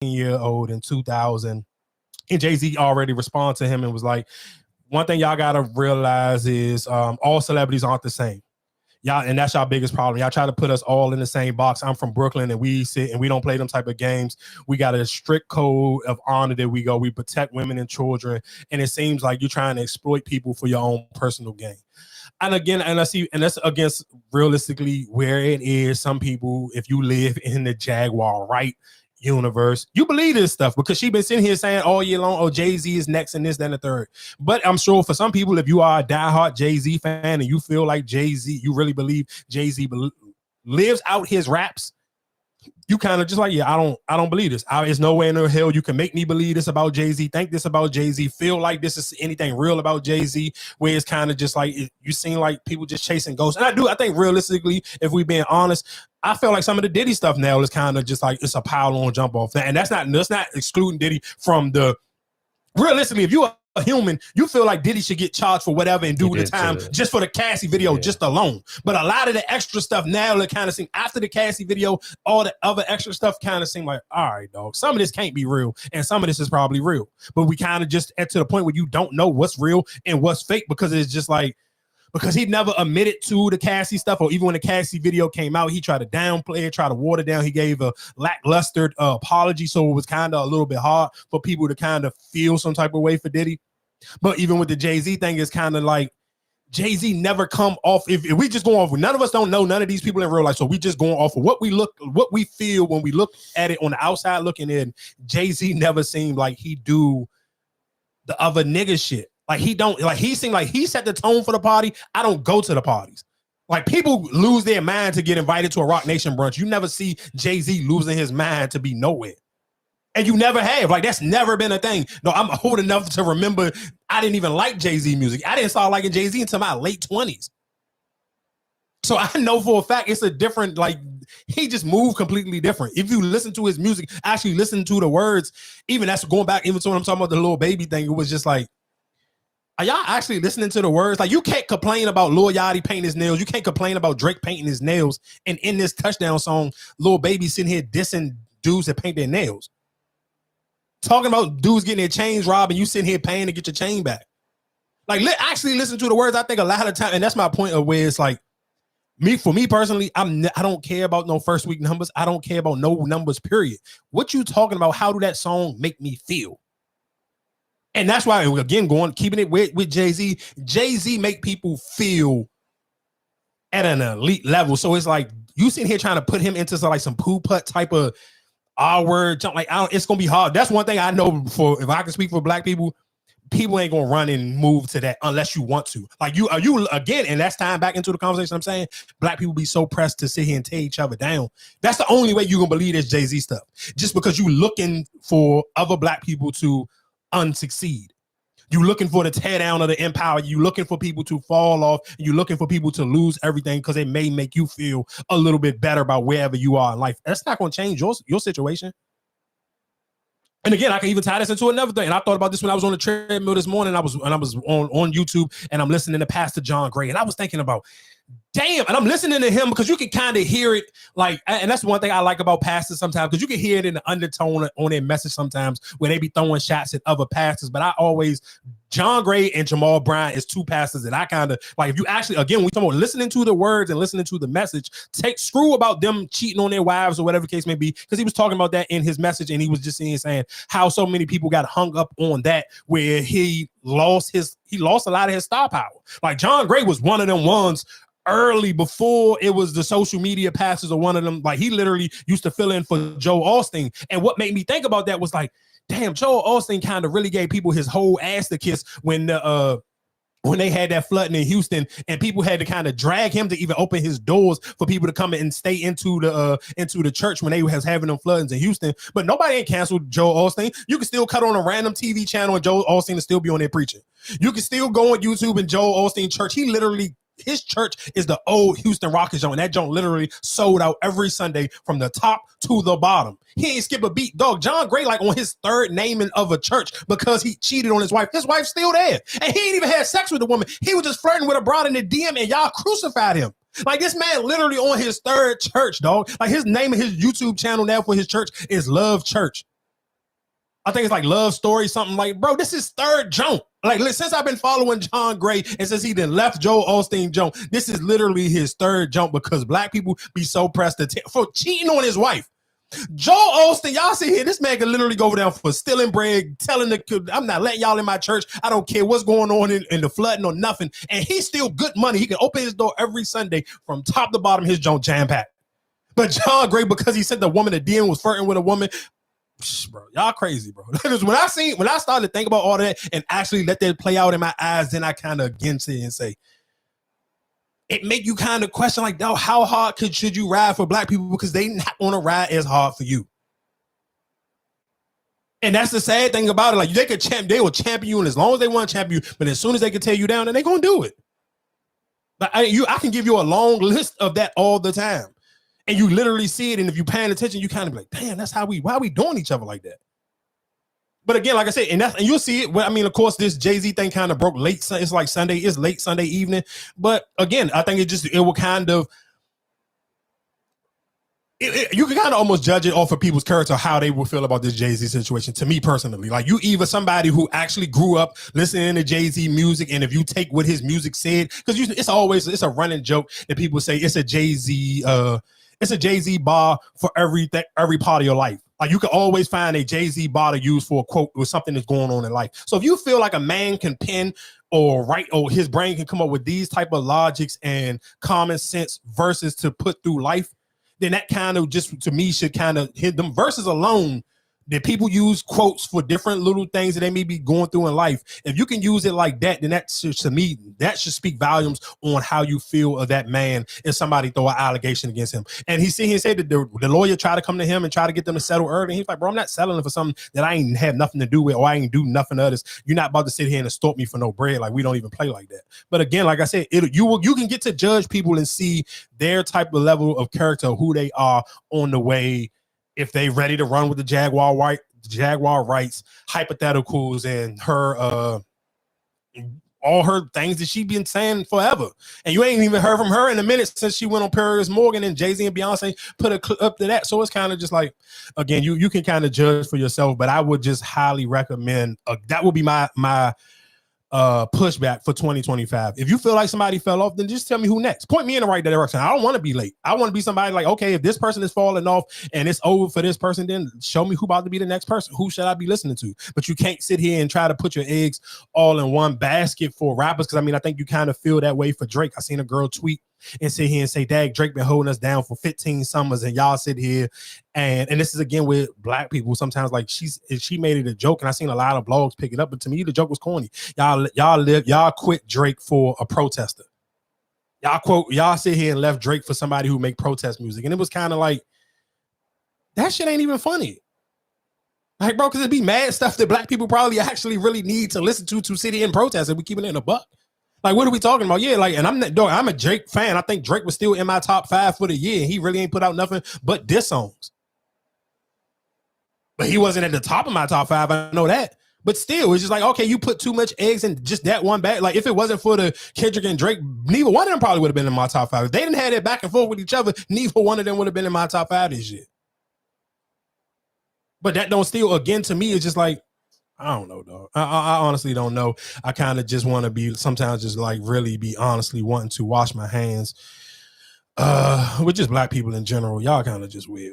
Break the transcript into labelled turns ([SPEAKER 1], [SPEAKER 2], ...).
[SPEAKER 1] year old in 2000. And Jay-Z already responded to him and was like, one thing y'all got to realize is all celebrities aren't the same. Y'all, and that's our biggest problem. Y'all try to put us all in the same box. I'm from Brooklyn, and we sit and we don't play them type of games. We got a strict code of honor that we go. We protect women and children, and it seems like you're trying to exploit people for your own personal gain. And again, and I see, and that's against realistically where it is. Some people, if you live in the Jaguar right universe, you believe this stuff because she been sitting here saying all year long, oh, Jay-Z is next and this, that, and the third. But I'm sure for some people, if you are a diehard Jay-Z fan and you feel like Jay-Z, you really believe Jay-Z lives out his raps, you kind of just like, yeah, I don't believe this. There's no way in the hell you can make me believe this about Jay-Z, think this about Jay-Z, feel like this is anything real about Jay-Z, where it's kind of just like, you seem like people just chasing ghosts. And I think realistically, if we being honest, I feel like some of the Diddy stuff now is kind of just like, it's a pile on jump off. And that's not excluding Diddy from the, realistically, if you are a human, you feel like Diddy should get charged for whatever and do the time just for the Cassie video, just alone. But a lot of the extra stuff now, it kind of seem after the Cassie video, all the other extra stuff kind of seem like, all right, dog, some of this can't be real, and some of this is probably real. But we kind of just at to the point where you don't know what's real and what's fake because it's just like, because he never admitted to the Cassie stuff, or even when the Cassie video came out, he tried to downplay it, try to water down. He gave a lackluster apology, so it was kind of a little bit hard for people to kind of feel some type of way for Diddy. But even with the Jay-Z thing, it's kind of like Jay-Z never come off. If we just go off, none of us don't know none of these people in real life, so we just going off of what we feel when we look at it on the outside looking in. Jay-Z never seemed like he do the other nigga shit. Like he seemed like he set the tone for the party. I don't go to the parties. Like people lose their mind to get invited to a Rock Nation brunch. You never see Jay-Z losing his mind to be nowhere. And you never have. Like that's never been a thing. No, I'm old enough to remember I didn't even like Jay-Z music. I didn't start liking Jay-Z until my late 20s. So I know for a fact it's a different, like he just moved completely different. If you listen to his music, actually listen to the words, even that's going back, even to when I'm talking about the Lil Baby thing, it was just like, are y'all actually listening to the words? Like you can't complain about Lil Yachty painting his nails. You can't complain about Drake painting his nails. And in this Touchdown song, Lil Baby sitting here dissing dudes that paint their nails. Talking about dudes getting their chains robbed and you sitting here paying to get your chain back. Like actually listen to the words. I think a lot of time, and that's my point of where it's like, for me personally, I don't care about no first week numbers. I don't care about no numbers, period. What you talking about? How do that song make me feel? And that's why, again, keeping it with Jay-Z. Jay-Z make people feel at an elite level. So it's like you sitting here trying to put him into some poo-putt type of R-word. Like it's gonna be hard. That's one thing I know. If I can speak for black people, people ain't gonna run and move to that unless you want to. Like you again, and that's tying back into the conversation. I'm saying black people be so pressed to sit here and tear each other down. That's the only way you gonna believe this Jay-Z stuff. Just because you looking for other black people to unsucceed. You looking for the tear down of the empire. You looking for people to fall off. You looking for people to lose everything because it may make you feel a little bit better about wherever you are in life. That's not going to change your situation. And again, I can even tie this into another thing. And I thought about this when I was on the treadmill this morning. I was on YouTube and I'm listening to Pastor John Gray. And I was thinking about, damn, and I'm listening to him because you can kind of hear it, like, and that's one thing I like about pastors sometimes, because you can hear it in the undertone on their message sometimes where they be throwing shots at other pastors. But John Gray and Jamal Bryant is two pastors that I kind of like. If you actually, again, we talk about listening to the words and listening to the message, screw about them cheating on their wives or whatever the case may be, because he was talking about that in his message, and he was just saying how so many people got hung up on that, where he lost a lot of his star power. Like John Gray was one of them ones early before it was the social media pastors, or one of them. Like he literally used to fill in for Joel Osteen. And what made me think about that was like, damn, Joel Osteen kind of really gave people his whole ass to kiss when they had that flooding in Houston, and people had to kind of drag him to even open his doors for people to come and stay into the church when they was having them floodings in Houston. But nobody ain't canceled Joel Osteen. You can still cut on a random TV channel and Joel Osteen will still be on there preaching. You can still go on YouTube and Joel Osteen church. His church is the old Houston Rockets joint. That joint literally sold out every Sunday from the top to the bottom. He ain't skip a beat, dog. John Gray like on his third naming of a church because he cheated on his wife. His wife's still there, and he ain't even had sex with the woman. He was just flirting with a broad in the DM, and y'all crucified him. Like this man literally on his third church, dog. Like his name of his YouTube channel now for his church is Love Church. I think it's like Love Story, something like, bro, this is third jump. Like, since I've been following John Gray and since he then left Joel Osteen jump, this is literally his third jump because black people be so pressed for cheating on his wife. Joel Osteen, y'all see here, this man can literally go down for stealing bread, telling the, I'm not letting y'all in my church. I don't care what's going on in the flooding or nothing. And he's still good money. He can open his door every Sunday from top to bottom, his junk jam-packed. But John Gray, because he said the woman at the end was flirting with a woman, bro, y'all crazy, bro. Because when I started to think about all that and actually let that play out in my eyes, then I kind of again sit and say, it make you kind of question, like, oh, how hard should you ride for black people because they not want to ride as hard for you. And that's the sad thing about it. Like, they will champion you, and as long as they want to champion you, but as soon as they can tear you down, then they're gonna do it. But I can give you a long list of that all the time. And you literally see it, and if you're paying attention, you kind of be like, damn, that's why are we doing each other like that? But again, like I said, and you'll see it. I mean, of course, this Jay-Z thing kind of broke late. It's like Sunday. It's late Sunday evening. But again, I think it will kind of, you can kind of almost judge it off of people's character, how they will feel about this Jay-Z situation. To me personally, like, you either somebody who actually grew up listening to Jay-Z music, and if you take what his music said, because it's a running joke that people say it's a Jay-Z bar for every part of your life. Like, you can always find a Jay-Z bar to use for a quote with something that's going on in life. So if you feel like a man can pen or write, or his brain can come up with these type of logics and common sense verses to put through life, then that kind of just, to me, should kind of hit them verses alone. That people use quotes for different little things that they may be going through in life. If you can use it like that, then that should, to me, that should speak volumes on how you feel of that man if somebody throw an allegation against him. And he said that the lawyer tried to come to him and try to get them to settle early. And he's like, bro, I'm not settling for something that I ain't have nothing to do with, or I ain't do nothing others. You're not about to sit here and extort me for no bread. Like, we don't even play like that. But again, like I said, you can get to judge people and see their type of level of character, who they are on the way, if they ready to run with the Jaguar rights, hypotheticals, and her all her things that she been saying forever. And you ain't even heard from her in a minute since she went on Paris Morgan, and Jay-Z and Beyonce put a clip up to that. So it's kind of just like, again, you can kind of judge for yourself, but I would just highly recommend, that would be my pushback for 2025. If you feel like somebody fell off, then just tell me who next. Point me in the right direction. I don't want to be late. I want to be somebody like, okay, if this person is falling off and it's over for this person, then show me who about to be the next person. Who should I be listening to? But you can't sit here and try to put your eggs all in one basket for rappers, because I mean, I think you kind of feel that way for Drake. I seen a girl tweet and sit here and say, dag, Drake been holding us down for 15 summers, and y'all sit here and this is again with black people. Sometimes, like, she made it a joke, and I seen a lot of blogs pick it up, but to me the joke was corny. Y'all quit Drake for a protester. Y'all sit here and left Drake for somebody who make protest music, and it was kind of like, that shit ain't even funny. Like, bro, because it'd be mad stuff that black people probably actually really need to listen to sit here and protest, and we keep it in a buck. Like, what are we talking about? Yeah, like, and I'm a Drake fan. I think Drake was still in my top 5 for the year. He really ain't put out nothing but diss songs. But he wasn't at the top of my top 5. I know that. But still, it's just like, okay, you put too much eggs in just that one bag. Like, if it wasn't for the Kendrick and Drake, neither one of them probably would have been in my top 5. If they didn't have that back and forth with each other, neither one of them would have been in my top 5 this year. But that don't still, again, to me, it's just like, I don't know, dog. I honestly don't know. I kind of just want to be, sometimes just like really be honestly wanting to wash my hands with just black people in general. Y'all kind of just weird.